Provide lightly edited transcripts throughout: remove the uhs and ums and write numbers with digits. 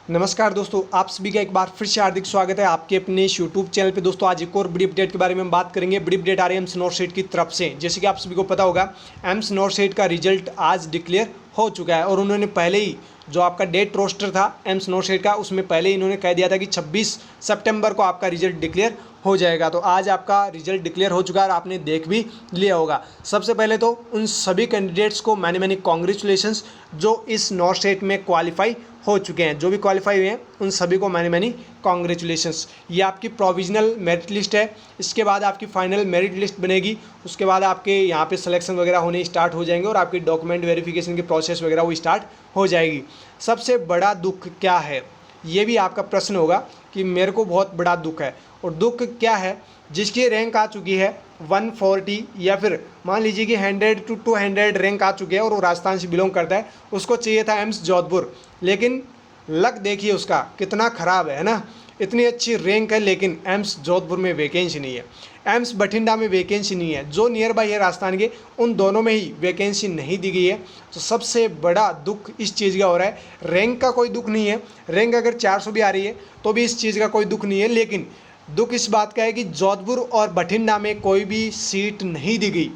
नमस्कार दोस्तों, आप सभी का एक बार फिर से हार्दिक स्वागत है आपके अपने इस यूट्यूब चैनल पे। दोस्तों आज एक और बड़ी अपडेट के बारे में हम बात करेंगे। बड़ी अपडेट आ रही है एम्स नॉर्थ की तरफ से। जैसे कि आप सभी को पता होगा, एम्स नॉर्थ का रिजल्ट आज डिक्लेयर हो चुका है और उन्होंने पहले ही जो आपका डेट रोस्टर था एम्स नॉर्थ का, उसमें पहले ही इन्होंने कह दिया था कि 26 सितंबर को आपका रिजल्ट डिक्लेयर हो जाएगा। तो आज आपका रिजल्ट डिक्लेयर हो चुका है और आपने देख भी लिया होगा। सबसे पहले तो उन सभी कैंडिडेट्स को मैनी कॉन्ग्रेचुलेशंस जो इस नॉर्थ स्टेट में क्वालिफाई हो चुके हैं। जो भी क्वालिफाई हुए हैं उन सभी को मैनी कॉन्ग्रेचुलेशंस। ये आपकी प्रोविजनल मेरिट लिस्ट है, इसके बाद आपकी फाइनल मेरिट लिस्ट बनेगी। उसके बाद आपके यहाँ पे सिलेक्शन वगैरह होने स्टार्ट हो जाएंगे और आपकी डॉक्यूमेंट वेरिफिकेशन की प्रोसेस वगैरह वो स्टार्ट हो जाएगी। सबसे बड़ा दुख क्या है, ये भी आपका प्रश्न होगा कि मेरे को बहुत बड़ा दुख है। और दुख क्या है, जिसकी रैंक आ चुकी है 140 या फिर मान लीजिए कि 100 to 200 रैंक आ चुकी है और वो राजस्थान से बिलोंग करता है, उसको चाहिए था एम्स जोधपुर। लेकिन लक देखिए उसका कितना ख़राब है ना। इतनी अच्छी रैंक है लेकिन एम्स जोधपुर में वैकेंसी नहीं है, एम्स बठिंडा में वैकेंसी नहीं है, जो नियर बाई है राजस्थान के उन दोनों में ही वैकेंसी नहीं दी गई है। तो सबसे बड़ा दुख इस चीज़ का हो रहा है। रैंक का कोई दुख नहीं है, रैंक अगर 400 भी आ रही है तो भी इस चीज़ का कोई दुख नहीं है। लेकिन दुख इस बात का है कि जोधपुर और बठिंडा में कोई भी सीट नहीं दी गई।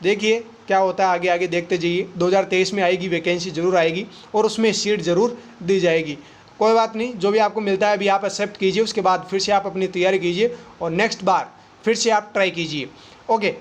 देखिए क्या होता है, आगे आगे देखते जाइए। 2023 में आएगी वैकेंसी, ज़रूर आएगी और उसमें सीट ज़रूर दी जाएगी। कोई बात नहीं, जो भी आपको मिलता है अभी आप एक्सेप्ट कीजिए, उसके बाद फिर से आप अपनी तैयारी कीजिए और नेक्स्ट बार फिर से आप ट्राई कीजिए। ओके,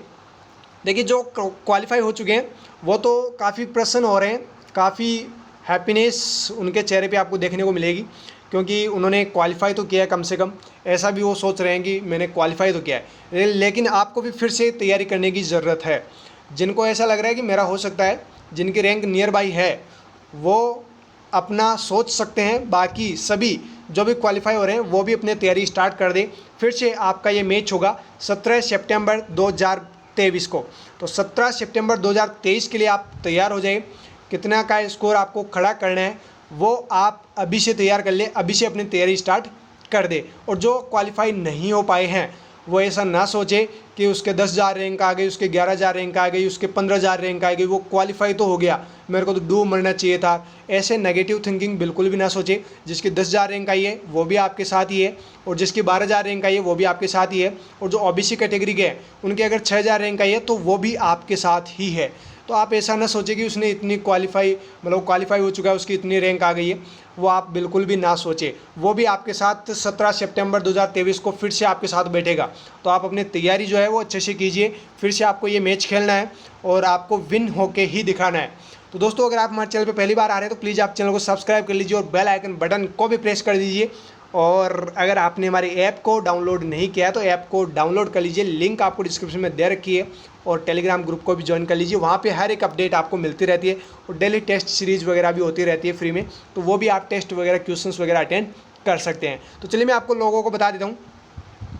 देखिए जो क्वालिफाई हो चुके हैं वो तो काफ़ी प्रसन्न हो रहे हैं, काफ़ी हैप्पीनेस उनके चेहरे पे आपको देखने को मिलेगी, क्योंकि उन्होंने क्वालिफाई तो किया है। कम से कम ऐसा भी वो सोच रहे हैं कि मैंने क्वालिफाई तो किया है। लेकिन आपको भी फिर से तैयारी करने की ज़रूरत है। जिनको ऐसा लग रहा है कि मेरा हो सकता है, जिनकी रैंक नियर बाई है वो अपना सोच सकते हैं। बाकी सभी जो भी क्वालिफाई हो रहे हैं वो भी अपनी तैयारी स्टार्ट कर दें। फिर से आपका ये मैच होगा 17 सितंबर 2023 को। तो 17 सितंबर 2023 के लिए आप तैयार हो जाइए। कितना का स्कोर आपको खड़ा करना है वो आप अभी से तैयार कर ले, अभी से अपनी तैयारी स्टार्ट कर दे। और जो क्वालिफाई नहीं हो पाए हैं वो ऐसा ना सोचे कि उसके 10,000 रैंक आ गई, उसके 11,000 रैंक आ गई, उसके 15,000 रैंक आ गई, वो क्वालिफाई तो हो गया, मेरे को तो डूब मरना चाहिए था। ऐसे नेगेटिव थिंकिंग बिल्कुल भी ना सोचे। जिसकी 10,000 रैंक आई है वो भी आपके साथ ही है और जिसकी 12,000 रैंक आई है वो भी आपके साथ ही है। और जो ओबीसी कैटेगरी के हैं उनकी अगर 6,000 रैंक आई है तो वो भी आपके साथ ही है। तो आप ऐसा ना सोचें कि उसने इतनी क्वालिफाई हो चुका है, उसकी इतनी रैंक आ गई है, वो आप बिल्कुल भी ना सोचें। वो भी आपके साथ 17 सितंबर 2023 को फिर से आपके साथ बैठेगा। तो आप अपनी तैयारी जो है वो अच्छे से कीजिए। फिर से आपको ये मैच खेलना है और आपको विन होके ही दिखाना है। तो दोस्तों अगर आप हमारे चैनल पर पहली बार आ रहे हैं तो प्लीज़ आप चैनल को सब्सक्राइब कर लीजिए और बेल आइकन बटन को भी प्रेस कर दीजिए। और अगर आपने हमारे ऐप को डाउनलोड नहीं किया है तो ऐप को डाउनलोड कर लीजिए, लिंक आपको डिस्क्रिप्शन में दे रखी है। और टेलीग्राम ग्रुप को भी ज्वाइन कर लीजिए, वहाँ पे हर एक अपडेट आपको मिलती रहती है और डेली टेस्ट सीरीज़ वगैरह भी होती रहती है फ्री में। तो वो भी आप टेस्ट वगैरह क्वेश्चंस वगैरह अटेंड कर सकते हैं। तो चलिए मैं आपको लोगों को बता देता हूँ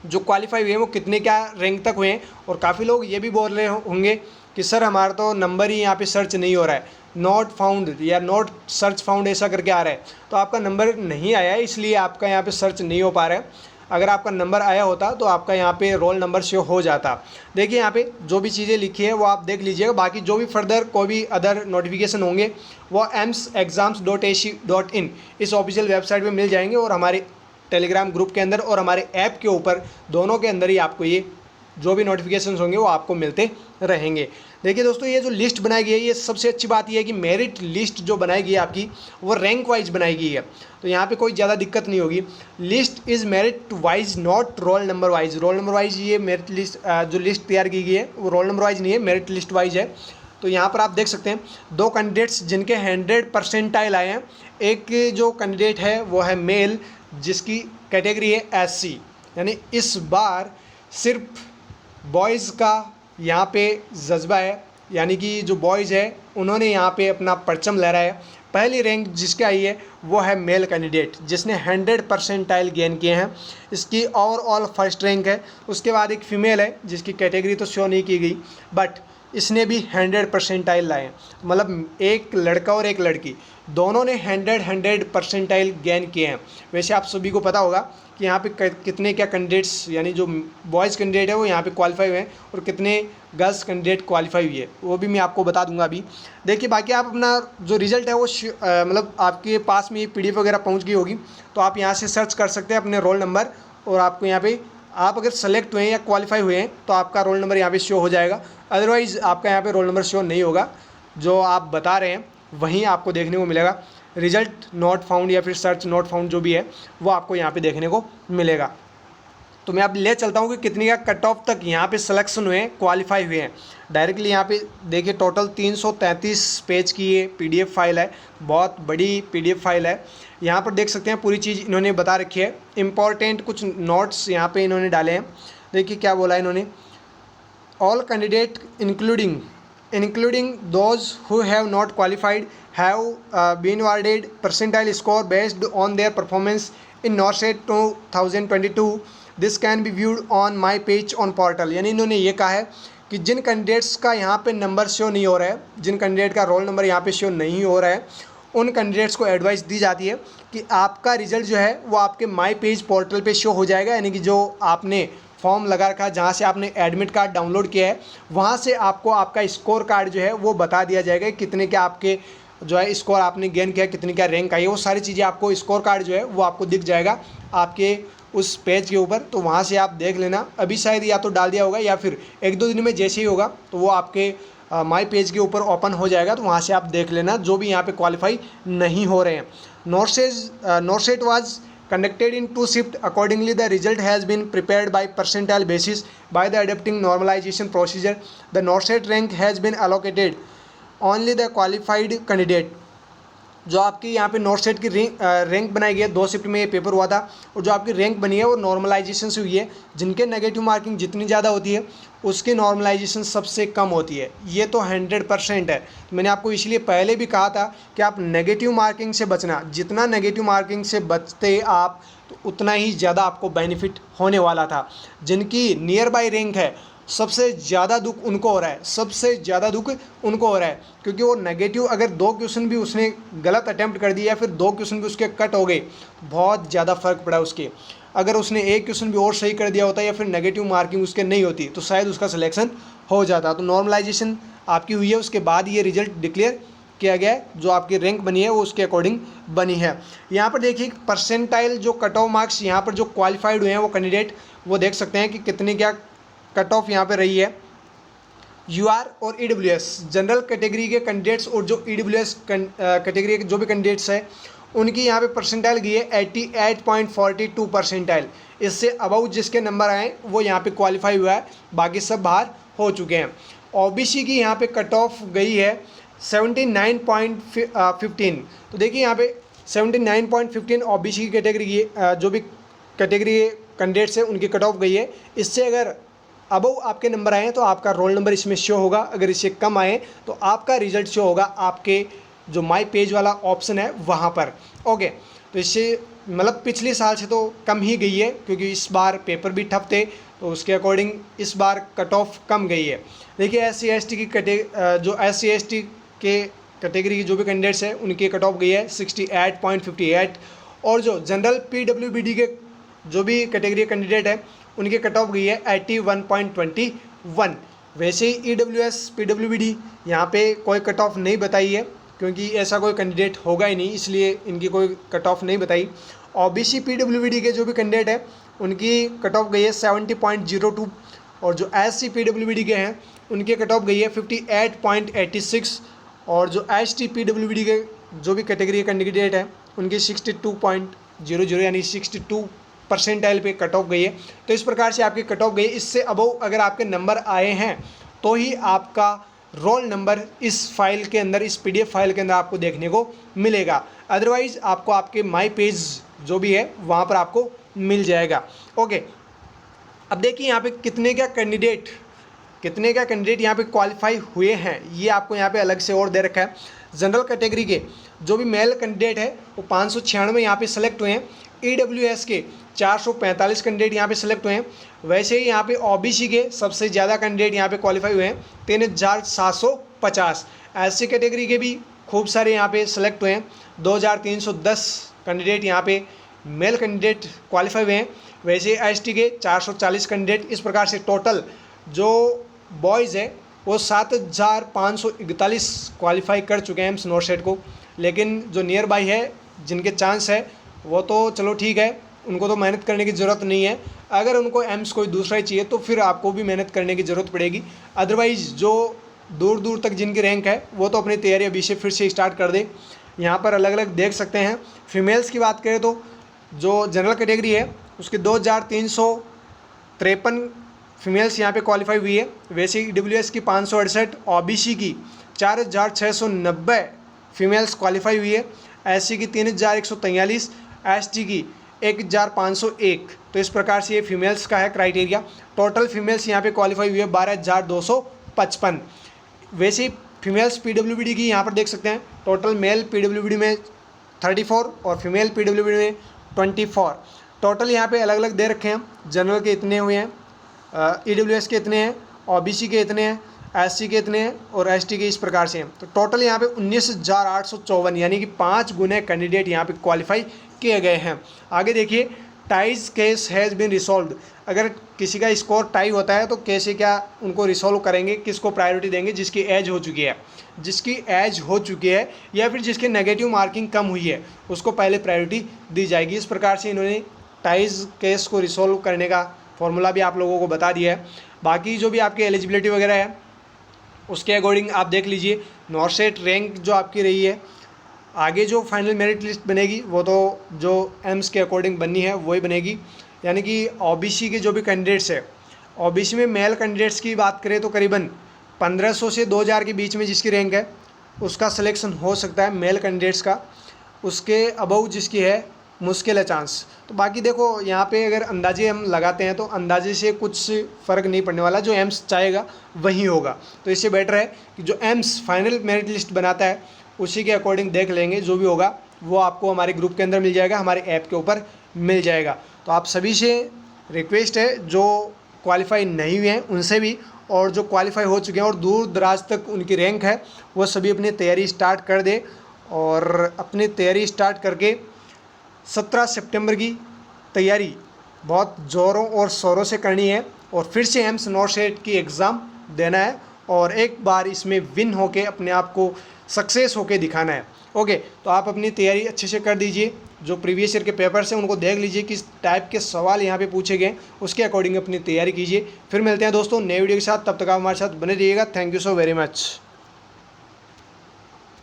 जो क्वालिफाई हुए हैं वो कितने क्या रैंक तक हुए हैं। और काफ़ी लोग ये भी बोल रहे होंगे कि सर हमारा तो नंबर ही यहाँ पे सर्च नहीं हो रहा है, नॉट फाउंड या नॉट सर्च फाउंड ऐसा करके आ रहा है। तो आपका नंबर नहीं आया है इसलिए आपका यहाँ पे सर्च नहीं हो पा रहा है। अगर आपका नंबर आया होता तो आपका यहाँ पे रोल नंबर शो हो जाता। देखिए यहाँ पे जो भी चीज़ें लिखी है वो आप देख लीजिएगा। बाकी जो भी फर्दर कोई भी अदर नोटिफिकेशन होंगे वो emsexams.ac.in इस ऑफिशियल वेबसाइट पे मिल जाएंगे और हमारे टेलीग्राम ग्रुप के अंदर और हमारे ऐप के ऊपर दोनों के अंदर ही आपको ये जो भी नोटिफिकेशंस होंगे वो आपको मिलते रहेंगे। देखिए दोस्तों ये जो लिस्ट बनाई गई है, ये सबसे अच्छी बात ये है कि मेरिट लिस्ट जो बनाई गई है आपकी वो रैंक वाइज बनाई गई है। तो यहाँ पे कोई ज़्यादा दिक्कत नहीं होगी। List is merit wise not roll number wise. Roll number wise ये मेरिट लिस्ट जो लिस्ट तैयार की गई है वो रोल नंबर वाइज नहीं है, मेरिट लिस्ट वाइज है। तो यहाँ पर आप देख सकते हैं दो कैंडिडेट्स जिनके 100 परसेंटाइल आए हैं। एक जो कैंडिडेट है वो है मेल जिसकी कैटेगरी है SC, यानी इस बार सिर्फ बॉयज़ का यहाँ पे जज्बा है, यानी कि जो बॉयज़ है उन्होंने यहाँ पे अपना परचम लहराया है। पहली रैंक जिसके आई है वो है मेल कैंडिडेट जिसने 100 परसेंटाइल गेन किए हैं, इसकी ओवरऑल फर्स्ट रैंक है। उसके बाद एक फ़ीमेल है जिसकी कैटेगरी तो शो नहीं की गई, बट इसने भी 100% लाए हैं। मतलब एक लड़का और एक लड़की दोनों ने 100% गेन किए हैं। वैसे आप सभी को पता होगा कि यहाँ पे कितने क्या कैंडिडेट्स, यानी जो बॉयज़ कैंडिडेट है वो यहाँ पे क्वालिफाई हुए हैं और कितने गर्ल्स कैंडिडेट क्वालिफाई हुई है, वो भी मैं आपको बता दूंगा अभी। देखिए बाकी आप अपना जो रिज़ल्ट है वो मतलब आपके पास में ये PDF वगैरह पहुँच गई होगी, तो आप यहाँ से सर्च कर सकते हैं अपने रोल नंबर, और आपको यहाँ पे आप अगर सेलेक्ट हुए हैं या क्वालिफाई हुए हैं तो आपका रोल नंबर यहाँ पे शो हो जाएगा। अदरवाइज़ आपका यहाँ पे रोल नंबर शो नहीं होगा, जो आप बता रहे हैं वहीं आपको देखने को मिलेगा। रिजल्ट नॉट फाउंड या फिर सर्च नॉट फाउंड जो भी है वो आपको यहाँ पे देखने को मिलेगा। तो मैं अब ले चलता हूँ कि कितनी का कट ऑफ तक यहाँ पे सिलेक्शन हुए हैं, क्वालिफाई हुए हैं। डायरेक्टली यहाँ पे देखिए टोटल 333 पेज की ये PDF फाइल है, बहुत बड़ी PDF फाइल है। यहाँ पर देख सकते हैं पूरी चीज़ इन्होंने बता रखी है। इम्पॉर्टेंट कुछ नोट्स यहाँ पे इन्होंने डाले हैं। देखिए क्या बोला इन्होंने, all candidate including those who have not qualified have been awarded percentile score based on their performance in NORCET 2022. This can be viewed on my page on portal। यानी इन्होंने ये कहा है कि जिन कैंडिडेट्स का यहाँ पे नंबर शो नहीं हो रहा है, जिन कैंडिडेट का रोल नंबर यहाँ पे शो नहीं हो रहा है, उन कैंडिडेट्स को एडवाइस दी जाती है कि आपका रिजल्ट जो है वो आपके माई पेज पोर्टल पे शो हो जाएगा। यानी कि जो आपने फॉर्म लगा रखा है, जहाँ से आपने एडमिट कार्ड डाउनलोड किया है, वहाँ से आपको आपका स्कोर कार्ड जो है वो बता दिया जाएगा। कितने के आपके जो है स्कोर आपने गेन किया, कितनी क्या रैंक आई है, वो सारी चीज़ें आपको स्कोर कार्ड जो है वो आपको दिख जाएगा आपके उस पेज के ऊपर। तो वहाँ से आप देख लेना। अभी शायद या तो डाल दिया होगा या फिर 1-2 दिन में जैसे ही होगा तो वो आपके माई पेज के ऊपर ओपन हो जाएगा। तो वहाँ से आप देख लेना जो भी यहाँ पे क्वालिफाई नहीं हो रहे हैं। NORCET was conducted in 2 shifts. Accordingly, the result has been prepared by percentile basis by the adapting normalization procedure. The NORCET rank has been allocated only the qualified candidate। जो आपकी यहाँ पे NORCET की rank बनाई गई है, 2 shift में ये पेपर हुआ था, और जो आपकी रैंक बनी है वो नॉर्मलाइजेशन से हुई है। जिनके नेगेटिव मार्किंग जितनी ज़्यादा होती है उसकी नॉर्मलाइजेशन सबसे कम होती है। ये तो 100% है। मैंने आपको इसलिए पहले भी कहा था कि आप नेगेटिव मार्किंग से बचना। जितना नेगेटिव मार्किंग से बचते आप तो उतना ही ज़्यादा आपको बेनिफिट होने वाला था। जिनकी नियर बाई रैंक है सबसे ज़्यादा दुख उनको हो रहा है, सबसे ज़्यादा दुख उनको हो रहा है, क्योंकि वो नेगेटिव अगर 2 क्वेश्चन भी उसने गलत अटैम्प्ट कर दिया या फिर 2 क्वेश्चन भी उसके कट हो गए, बहुत ज़्यादा फ़र्क पड़ा उसके। अगर उसने 1 क्वेश्चन भी और सही कर दिया होता या फिर नेगेटिव मार्किंग उसके नहीं होती तो शायद उसका सिलेक्शन हो जाता। तो नॉर्मलाइजेशन आपकी हुई है, उसके बाद ये रिजल्ट डिक्लेयर किया गया है। जो आपकी रैंक बनी है वो उसके अकॉर्डिंग बनी है। यहाँ पर देखिए परसेंटाइल जो कट ऑफ मार्क्स यहाँ पर जो क्वालिफाइड हुए हैं वो कैंडिडेट, वो देख सकते हैं कि कितने क्या कट ऑफ यहाँ पे रही है। UR और EWS जनरल कैटेगरी के कैंडिडेट्स और जो EWS कैटेगरी के जो भी कैंडिडेट्स हैं उनकी यहाँ पे परसेंटाइल गई है 88.42 परसेंटाइल। इससे अबाउ जिसके नंबर आए वो यहाँ पे क्वालिफाई हुआ है, बाकी सब बाहर हो चुके हैं। OBC की यहाँ पे कट ऑफ गई है 79.15। तो देखिए यहाँ पे 79.15 OBC की कैटेगरी की जो भी कैटेगरी कैंडिडेट्स हैं उनकी कट ऑफ गई है। इससे अगर अबव आपके नंबर आए तो आपका रोल नंबर इसमें शो होगा, अगर इससे कम आए तो आपका रिजल्ट शो होगा आपके जो माई पेज वाला ऑप्शन है वहाँ पर। ओके, तो इससे मतलब पिछले साल से तो कम ही गई है, क्योंकि इस बार पेपर भी ठप थे तो उसके अकॉर्डिंग इस बार कट ऑफ कम गई है। देखिए SC/ST की जो SC/ST के कैटेगरी की जो भी कैंडिडेट्स हैं उनकी कट ऑफ गई है 68.58, और जो जनरल PWBD के जो भी कैटेगरी कैंडिडेट है उनकी कट ऑफ गई है 81.21। वैसे ही EWS PWBD यहाँ पे कोई कट ऑफ नहीं बताई है, क्योंकि ऐसा कोई कैंडिडेट होगा ही नहीं, इसलिए इनकी कोई कट ऑफ नहीं बताई। OBC PWBD के जो भी कैंडिडेट है उनकी कट ऑफ गई है 70.02, और जो SC PWBD के हैं उनकी कट ऑफ गई है 58.86, और जो ST PWBD के जो भी कैटेगरी कैंडिडेट हैं उनकी 62.00 यानी 62 परसेंटाइल पे कट ऑफ गई है। तो इस प्रकार से आपकी कट ऑफ गई। इससे अबव अगर आपके नंबर आए हैं तो ही आपका रोल नंबर इस फाइल के अंदर, इस PDF फाइल के अंदर आपको देखने को मिलेगा। अदरवाइज़ आपको आपके माई पेज जो भी है वहाँ पर आपको मिल जाएगा। ओके, अब देखिए यहाँ पे कितने क्या कैंडिडेट यहाँ पे क्वालिफाई हुए हैं, ये आपको यहाँ पे अलग से और दे रखा है। जनरल कैटेगरी के जो भी मेल कैंडिडेट है वो 596 यहाँ पे सेलेक्ट हुए हैं। EWS के 445 कैंडिडेट यहाँ पे सेलेक्ट हुए हैं। वैसे ही यहाँ पे OBC के सबसे ज़्यादा कैंडिडेट यहाँ पे क्वालिफाई हुए हैं 3750। SC कैटेगरी के भी खूब सारे यहाँ पे सेलेक्ट हुए हैं 2310 कैंडिडेट यहाँ पे मेल कैंडिडेट क्वालिफाई हुए हैं। वैसे ST के 440 कैंडिडेट। इस प्रकार से टोटल जो बॉयज़ है वो 7541 क्वालिफाई कर चुके हैं एम्स नॉर्थ को। लेकिन जो नियर बाई है जिनके चांस है वो तो चलो ठीक है, उनको तो मेहनत करने की ज़रूरत नहीं है। अगर उनको एम्स कोई दूसरा ही चाहिए तो फिर आपको भी मेहनत करने की ज़रूरत पड़ेगी। अदरवाइज़ जो दूर दूर तक जिनकी रैंक है वो तो अपनी तैयारी अभी से फिर से स्टार्ट कर दे। यहाँ पर अलग अलग देख सकते हैं। फीमेल्स की बात करें तो जो जनरल कैटेगरी है उसके 2353 फीमेल्स यहाँ पे क्वालिफाई हुई है। वैसे ही EWS की 568, OBC की 4690 फीमेल्स क्वालिफाई हुई है। SC की 3143, ST की 1501। तो इस प्रकार से ये फीमेल्स का है क्राइटेरिया। टोटल फीमेल्स यहाँ पे क्वालिफाई हुई है 12255। वैसे फीमेल्स PWBD की यहाँ पर देख सकते हैं। टोटल मेल PWBD में 34 और फीमेल PWBD में 24। टोटल यहाँ पे अलग अलग दे रखे हैं। जनरल के इतने हुए हैं, EWS के इतने हैं, OBC के इतने हैं, SC के इतने हैं और ST के इस प्रकार से हैं। तो टोटल यहाँ पे 19,854 यानी कि 5 गुने कैंडिडेट यहाँ पे क्वालिफाई किए गए हैं। आगे देखिए, टाइज केस हैज़ बीन रिसॉल्व्ड। अगर किसी का स्कोर टाई होता है तो कैसे क्या उनको रिसॉल्व करेंगे, किसको प्रायोरिटी देंगे? जिसकी एज हो चुकी है, या फिर जिसकी नेगेटिव मार्किंग कम हुई है उसको पहले प्रायोरिटी दी जाएगी। इस प्रकार से इन्होंने टाइज केस को रिसॉल्व करने का फॉर्मूला भी आप लोगों को बता दिया है। बाकी जो भी आपकी एलिजिबिलिटी वगैरह है उसके अकॉर्डिंग आप देख लीजिए। नॉर्थ सेट रैंक जो आपकी रही है, आगे जो फाइनल मेरिट लिस्ट बनेगी वो तो जो एम्स के अकॉर्डिंग बननी है वही बनेगी। यानी कि OBC के जो भी कैंडिडेट्स है, OBC में मेल कैंडिडेट्स की बात करें तो करीबन 1500 से 2000 के बीच में जिसकी रैंक है उसका सिलेक्शन हो सकता है मेल कैंडिडेट्स का। उसके अबव जिसकी है मुश्किल है चांस। तो बाकी देखो यहाँ पे अगर अंदाजे हम लगाते हैं तो अंदाजे से कुछ फ़र्क नहीं पड़ने वाला। जो एम्स चाहेगा वही होगा। तो इससे बेटर है कि जो एम्स फाइनल मेरिट लिस्ट बनाता है उसी के अकॉर्डिंग देख लेंगे। जो भी होगा वो आपको हमारे ग्रुप के अंदर मिल जाएगा, हमारे ऐप के ऊपर मिल जाएगा। तो आप सभी से रिक्वेस्ट है जो क्वालिफाई नहीं हुए हैं उनसे भी, और जो क्वालिफाई हो चुके हैं और दूर दराज तक उनकी रैंक है, वो सभी अपनी तैयारी स्टार्ट कर दे। और अपनी तैयारी स्टार्ट करके 17 सितंबर की तैयारी बहुत ज़ोरों और शोरों से करनी है और फिर से एम्स नॉर्थ सेट की एग्ज़ाम देना है और एक बार इसमें विन होके अपने आप को सक्सेस होके दिखाना है। ओके, तो आप अपनी तैयारी अच्छे से कर दीजिए। जो प्रीवियस ईयर के पेपर्स हैं उनको देख लीजिए, किस टाइप के सवाल यहाँ पे पूछे गए, उसके अकॉर्डिंग अपनी तैयारी कीजिए। फिर मिलते हैं दोस्तों नए वीडियो के साथ। तब तक आप हमारे साथ बने रहिएगा। Thank you so very much.